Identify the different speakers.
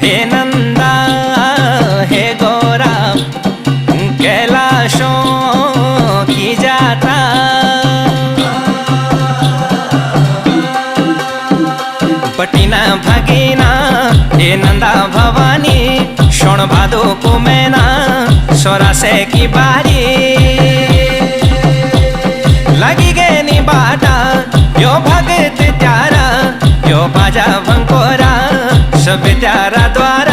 Speaker 1: हे नंदा हे गोरा कैलाशों की जात्रा। पटीना भगीना हे नंदा भवानी, शोण भादो को मैना सोरासे की बारी। लगी गए नी बाटा यो भगत त्यारा, यो बाजा भंकोरा सब त्यारा द्वारा।